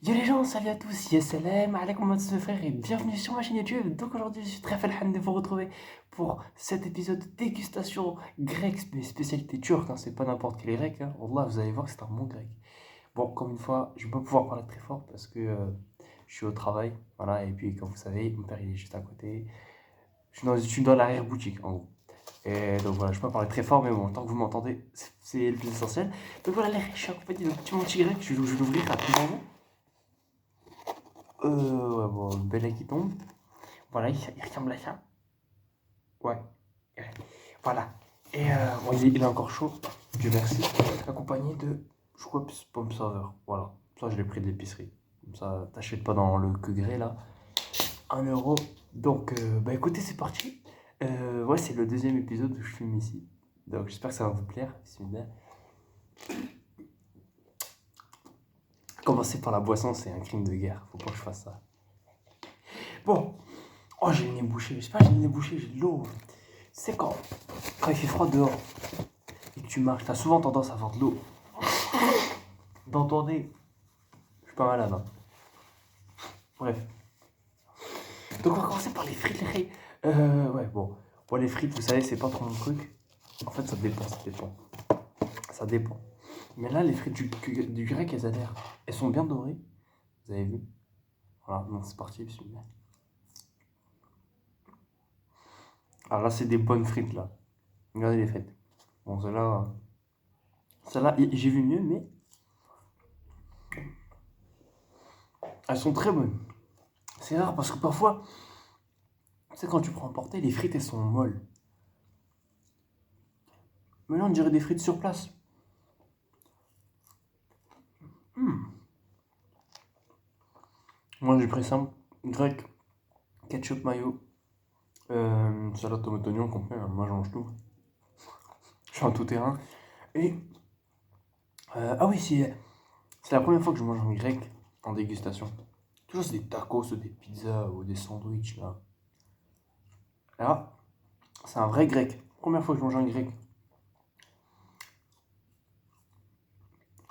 Yo les gens, salut à tous, YSLM, alaikum ce frère et bienvenue sur ma chaîne YouTube. Donc aujourd'hui je suis très fan de vous retrouver pour cet épisode dégustation grecque, mais spécialité turque, hein, c'est pas n'importe quel grec, hein. Wallah, vous allez voir que c'est un bon grec. Bon, comme une fois, je vais pas pouvoir parler très fort parce que je suis au travail, voilà, et puis comme vous savez, mon père il est juste à côté. Je suis dans l'arrière-boutique en gros. Et donc voilà, je peux pas parler très fort, mais bon, tant que vous m'entendez, c'est le plus essentiel. Donc voilà, je suis accompagné d'un petit mon petit grec, je vais l'ouvrir rapidement. Ouais, bon, le bel qui tombe. Voilà, il ressemble à ça. Ouais. Ouais. Voilà. Et bon, il est encore chaud. Dieu merci. Accompagné de Schweppes Pomme Sauveur. Voilà. Ça, je l'ai pris de l'épicerie. Comme ça, t'achètes pas dans le que gré là. 1 euro. Donc, bah écoutez, c'est parti. Ouais, c'est le deuxième épisode où je filme ici. Donc, j'espère que ça va vous plaire. Bismillah. Commencer par la boisson, c'est un crime de guerre. Faut pas que je fasse ça. Bon. Oh, j'ai le nez bouché. J'espère que j'ai le nez bouché. J'ai de l'eau. C'est quand il fait froid dehors et que tu marches, t'as souvent tendance à avoir de l'eau dans ton nez. Je suis pas malade, hein. Bref. Donc on va commencer par les frites, les frites. Ouais, bon. Bon, les frites, vous savez, c'est pas trop mon truc. En fait, ça dépend, ça dépend. Ça dépend. Mais là, les frites du grec, elles sont bien dorées. Vous avez vu? Voilà, donc c'est parti, bismillah. Alors là, c'est des bonnes frites, là. Regardez les frites. Bon, celle-là, j'ai vu mieux, mais elles sont très bonnes. C'est rare parce que parfois, tu sais, quand tu prends à emporter, les frites, elles sont molles. Mais là, on dirait des frites sur place. Moi, j'ai pris simple. Grec, ketchup, mayo, salade, tomate, oignon complet. Moi, je mange tout. Je suis un tout-terrain. Et, ah oui, c'est la première fois que je mange un grec en dégustation. Toujours, c'est des tacos, des pizzas ou des sandwichs, là. Là, c'est un vrai grec. Première fois que je mange un grec.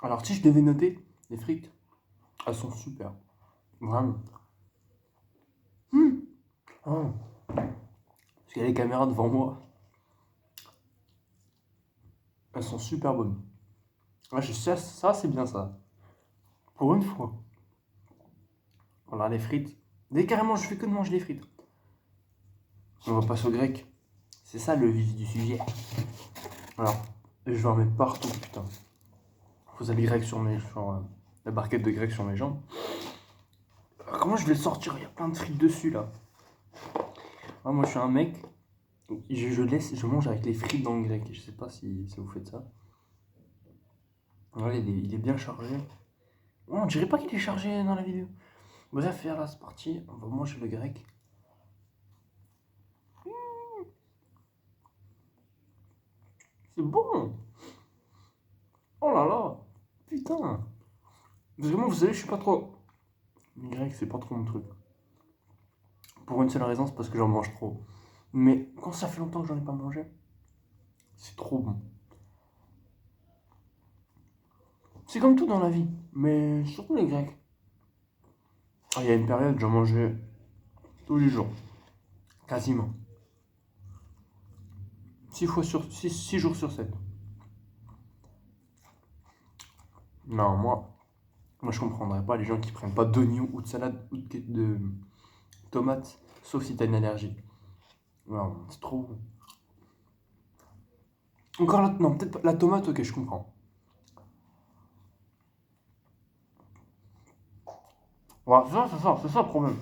Alors, si je devais noter les frites, elles sont super. Vraiment. Oh. Parce qu'il y a les caméras devant moi. Elles sont super bonnes. Ouais, ça, c'est bien ça. Pour une fois. Voilà, les frites. Dès carrément, je fais que de manger les frites. On va passer au grec. C'est ça le vif du sujet. Alors, je vais en mettre partout, putain. Vous avez grec sur la barquette de grec sur mes jambes. Alors, comment je vais le sortir? Il y a plein de frites dessus là. Ah, moi, je suis un mec. Je mange avec les frites dans le grec. Je sais pas si vous faites ça. Voilà, il est bien chargé. Oh, on dirait pas qu'il est chargé dans la vidéo. Bref, là, c'est parti. On va manger le grec. C'est bon. Oh là là. Putain. Vraiment, vous savez, je suis pas trop. Le grec, c'est pas trop mon truc. Pour une seule raison, c'est parce que j'en mange trop. Mais quand ça fait longtemps que j'en ai pas mangé, c'est trop bon. C'est comme tout dans la vie, mais surtout les Grecs. Ah, il y a une période, j'en mangeais tous les jours, quasiment. 6 jours sur 7. Non, moi je comprendrais pas les gens qui prennent pas d'oignons ou de salade ou de tomates, sauf si t'as une allergie. Non, c'est trop bon. Encore non, peut-être pas la tomate, ok, je comprends. Voilà, c'est ça le problème.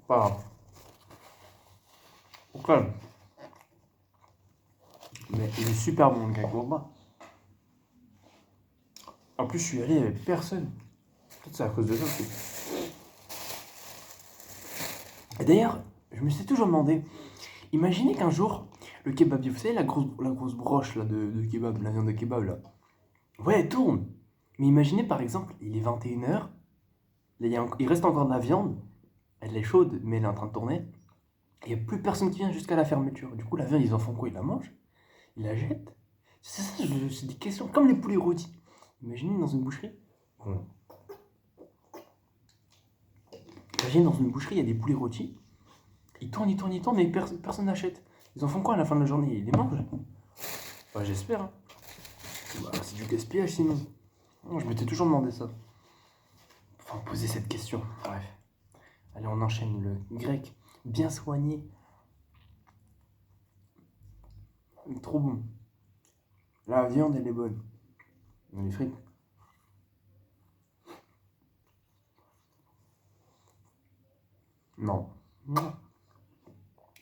Pas grave. Au calme. Mais il est super bon le grec gourmand. En plus, je suis allé avec personne. Peut-être c'est à cause de ça aussi. Et d'ailleurs, je me suis toujours demandé, imaginez qu'un jour, le kebabier, vous savez, la grosse broche là, de kebab, la viande de kebab là, ouais, elle tourne. Mais imaginez par exemple, il est 21h, il reste encore de la viande, elle est chaude, mais elle est en train de tourner, et il n'y a plus personne qui vient jusqu'à la fermeture. Du coup, la viande, ils en font quoi? Ils la mangent? Ils la jettent? C'est ça, c'est des questions, comme les poulets rôtis. Imaginez dans une boucherie. Bon. J'allais dans une boucherie, il y a des poulets rôtis. Ils tournent, mais personne n'achète. Ils en font quoi à la fin de la journée? Ils les mangent? Bah, j'espère, hein. Bah, c'est du gaspillage sinon. Non, je m'étais toujours demandé ça. Enfin, poser cette question. Bref. Allez, on enchaîne le grec. Bien soigné. Trop bon. La viande, elle est bonne. Les frites. Non. Non.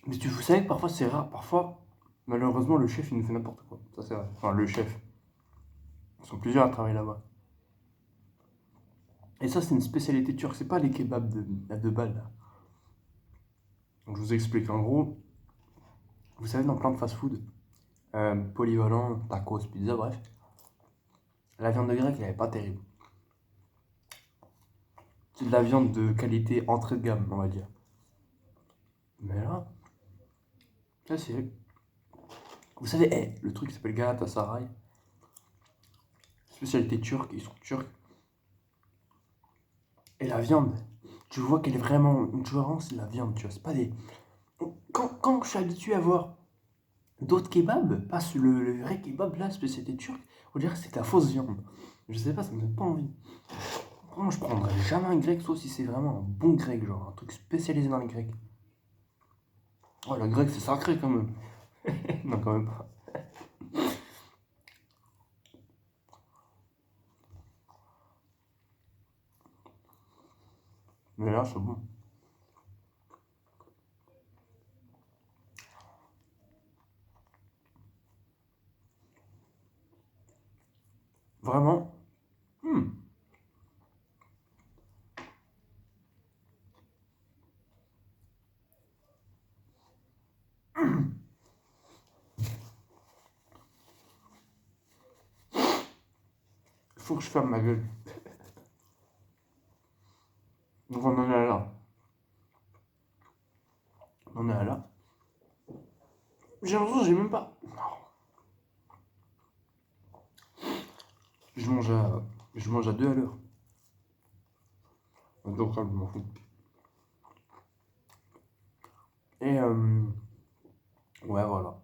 Mais vous savez que parfois c'est rare. Parfois, malheureusement, le chef, il nous fait n'importe quoi. Ça, c'est vrai. Enfin, le chef. Ils sont plusieurs à travailler là-bas. Et ça, c'est une spécialité turque. C'est pas les kebabs à 2 balles, là. Donc, je vous explique. En gros, vous savez, dans plein de fast-food, polyvalent, tacos, pizza, bref, la viande de grec, elle est pas terrible. C'est de la viande de qualité entrée de gamme, on va dire. Mais là, c'est. Vous savez, le truc qui s'appelle Galatasaray, spécialité turque, ils sont turcs. Et la viande, tu vois qu'elle est vraiment. Tu vois vraiment, c'est de la viande, tu vois. C'est pas des. Quand je suis habitué à voir d'autres kebabs, pas le vrai kebab là, spécialité turque, on dirait que c'est de la fausse viande. Je sais pas, ça me donne pas envie. Moi, je prendrais jamais un grec, sauf si c'est vraiment un bon grec, genre un truc spécialisé dans les grecs. Oh, le grec, c'est sacré quand même. Non, quand même pas. Mais là, c'est bon. Vraiment. Hmm. Il faut que je ferme ma gueule. Donc, on en est là. On en est là. J'ai l'impression que j'ai même pas. Je mange à, je mange à 2 à l'heure. Donc, je m'en fous. Et ouais, voilà.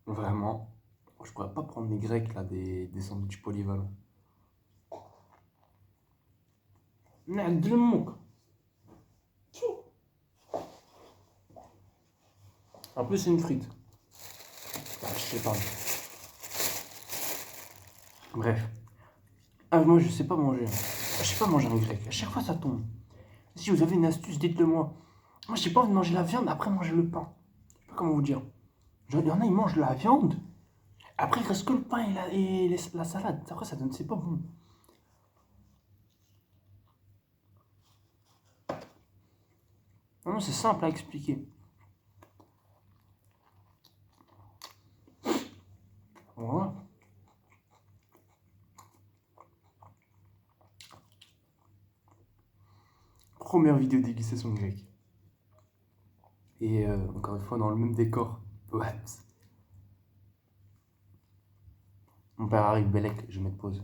Vraiment. Je pourrais pas prendre des grecs là, des sandwichs polyvalents. نعدل. En plus, c'est une frite. Ah, je sais pas. Bref. Ah, moi, je sais pas manger. Je sais pas manger un grec. À chaque fois, ça tombe. Si vous avez une astuce, dites-le moi. Moi, j'ai pas envie de manger la viande, après manger le pain. Je sais pas comment vous dire. Il y en a, ils mangent la viande. Après, il reste que le pain et la salade. Après, ça donne. C'est pas bon. Non, non, c'est simple à expliquer. Voilà. Première vidéo dégustation grecque. Et encore une fois, dans le même décor. Ouais. Mon père arrive, Bellec, je vais mettre pause.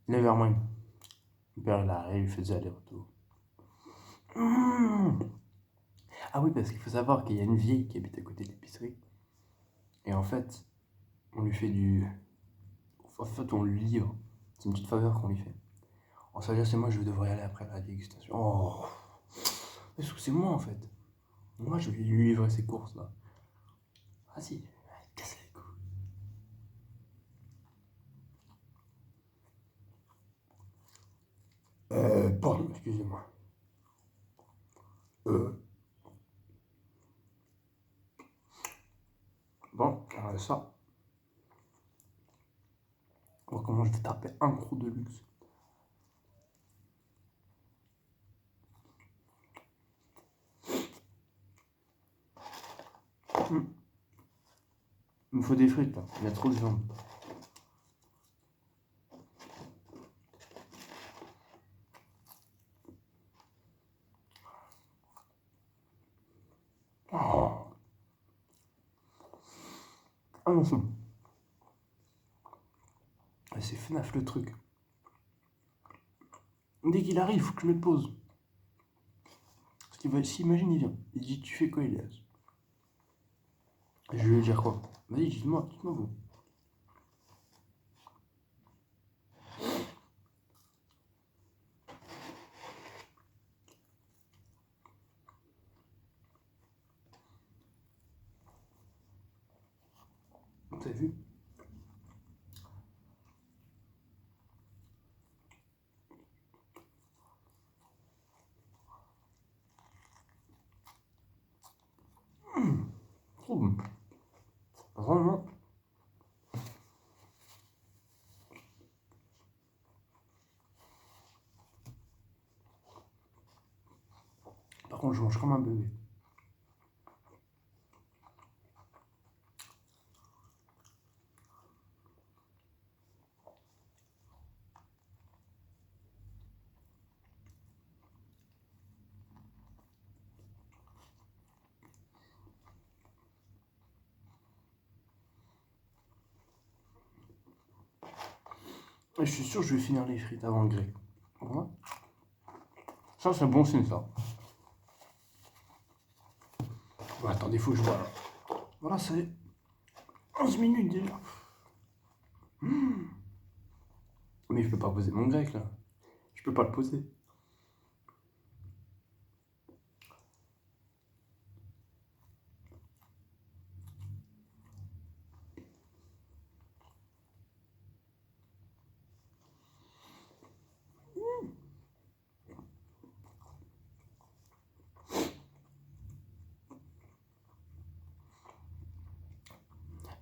9h moins. Mon père, il arrive, il fait des allers-retours. Mmh. Ah oui, parce qu'il faut savoir qu'il y a une vieille qui habite à côté de l'épicerie. Et en fait, on lui fait du. En fait, on lui livre. C'est une petite faveur qu'on lui fait. En sérieux, c'est moi, je devrais y aller après la dégustation. Oh, c'est moi en fait. Moi, je vais lui livrer ses courses là. Vas-y, casse les couilles. Pardon, excusez-moi. Euh, bon, ça. On va comment je vais taper un croc de luxe. Il me faut des frites là, il y a trop de viande. Oh. Ah non, c'est bon. C'est FNAF le truc. Dès qu'il arrive, il faut que je me pose. S'imagine, il vient. Il dit, tu fais quoi, Elias? Je lui ai dire quoi? Vas-y, dites-moi vous. T'as vu? Trop bon. Vraiment. Par contre, je mange comme un bébé. Et je suis sûr que je vais finir les frites avant le grec. Voilà. Ça, c'est bon signe, ça. Ouais, attendez, faut que je vois là. Voilà, c'est 11 minutes déjà. Mais je peux pas poser mon grec là. Je peux pas le poser.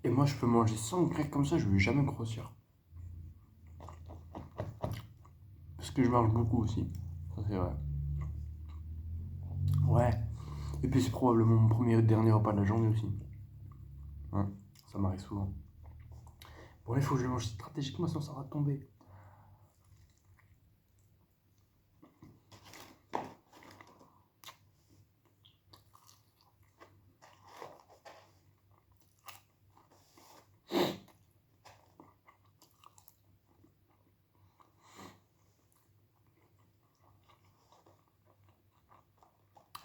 Et moi, je peux manger 100 grecs comme ça, je vais jamais grossir. Parce que je mange beaucoup aussi. Ça, c'est vrai. Ouais. Et puis, c'est probablement mon premier et dernier repas de la journée aussi. Hein, ça m'arrive souvent. Bon, là, il faut que je le mange stratégiquement, sinon ça va tomber.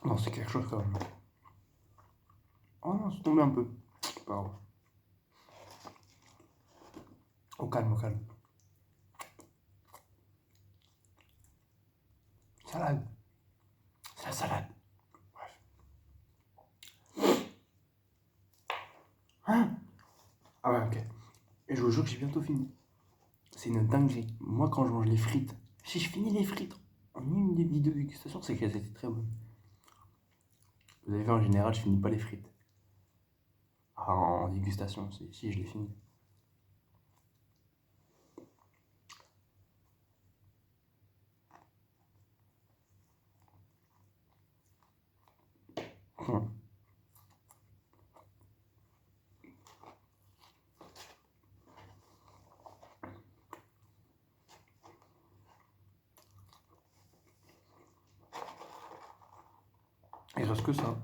Non, c'est quelque chose quand même. Oh non, c'est tombé un peu. Pas grave. Au calme, au calme. Salade. C'est la salade. Hein? Ah ouais, ok. Et je vous jure que j'ai bientôt fini. C'est une dinguerie. Moi, quand je mange les frites, si je finis les frites en une des vidéos de dégustation, c'est qu'elles étaient très bonnes. Vous avez vu, en général, je finis pas les frites. Ah, en dégustation, si je les finis. Hum. Il reste que ça.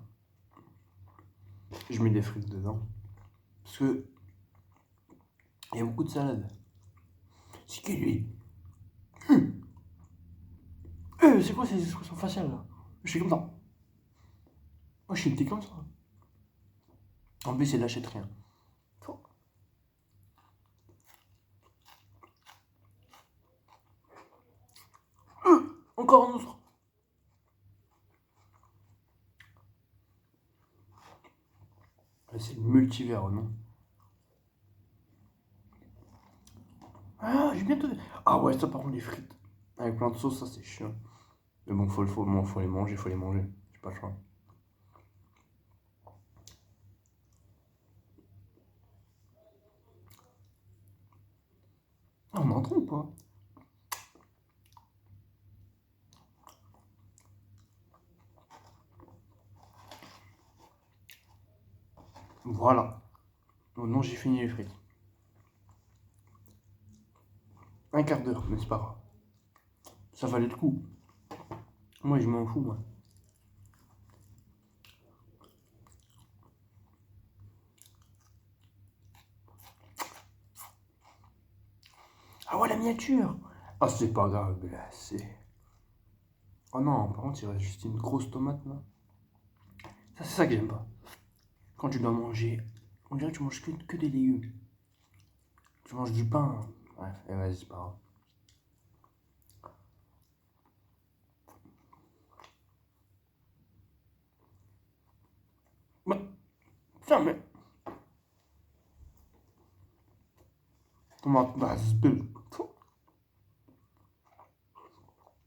Je mets des frites dedans. Parce que il y a beaucoup de salade. C'est qui lui? C'est quoi ces expressions faciales là? Je suis comme ça. Moi, je suis petit comme ça. En plus, il n'achète rien. Encore un autre. C'est le multivers, non? Ah, j'ai bientôt. Ah ouais, ça par contre, les frites. Avec plein de sauce, ça c'est chiant. Mais bon, faut les manger, faut les manger. J'ai pas le choix. Ah, on m'entend ou pas? Voilà. Maintenant, j'ai fini les frites. Un quart d'heure, mais c'est pas grave. Ça valait le coup. Moi, je m'en fous, moi. Ah ouais, la miniature! Ah, c'est pas grave, là, c'est. Oh non, par contre, il reste juste une grosse tomate là. Ça, c'est ça que j'aime pas. Quand tu dois manger, on dirait que tu manges que des légumes. Tu manges du pain. Bref, et vas-y, c'est pas grave. Bah, putain, mais. Tomate, bah, zbeul.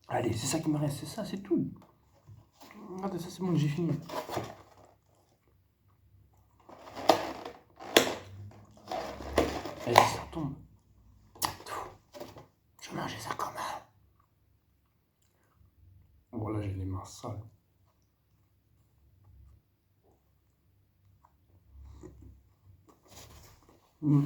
Allez, c'est ça qui me reste, c'est ça, c'est tout. Regardez, ça, c'est bon, j'ai fini. Allez, ça tombe. Je vais manger ça comment? Voilà, j'ai les mains sales. Mmh.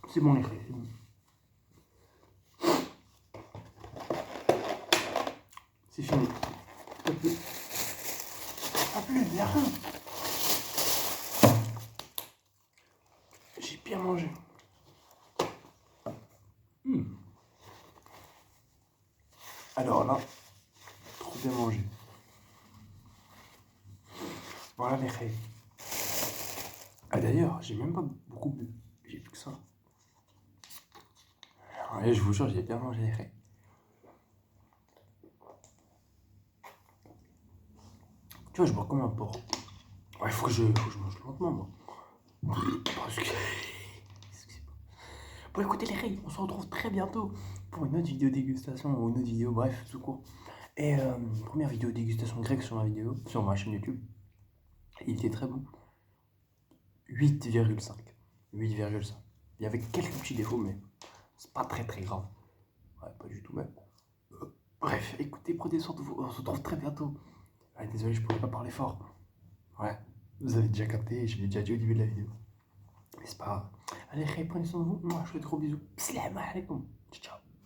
C'est bon, les frères, c'est bon. C'est fini. Pas plus. Pas plus, y'a rien. J'ai bien mangé. Mmh. Alors là, trop bien mangé. Voilà les règles. Ah d'ailleurs, j'ai même pas beaucoup bu. J'ai plus que ça. Ouais, je vous jure, j'ai bien mangé les règles. Tu vois, je bois comme un porc. Ouais, faut que je mange lentement, moi. Parce que... Excusez-moi. Bon, écoutez les règles, on se retrouve très bientôt pour une autre vidéo dégustation ou une autre vidéo, bref, tout court. Et première vidéo dégustation grecque sur ma chaîne YouTube. Il était très bon. 8,5. 8,5. Il y avait quelques petits défauts, mais c'est pas très très grave. Ouais, pas du tout même. Bref, écoutez, prenez soin de vous. On se retrouve très bientôt. Ouais, désolé, je pourrais pas parler fort. Ouais, vous avez déjà capté, je l'ai déjà dit au début de la vidéo. Mais c'est pas grave. Allez, prenez soin de vous. Moi, je fais de gros bisous. Salam alaikum. Ciao.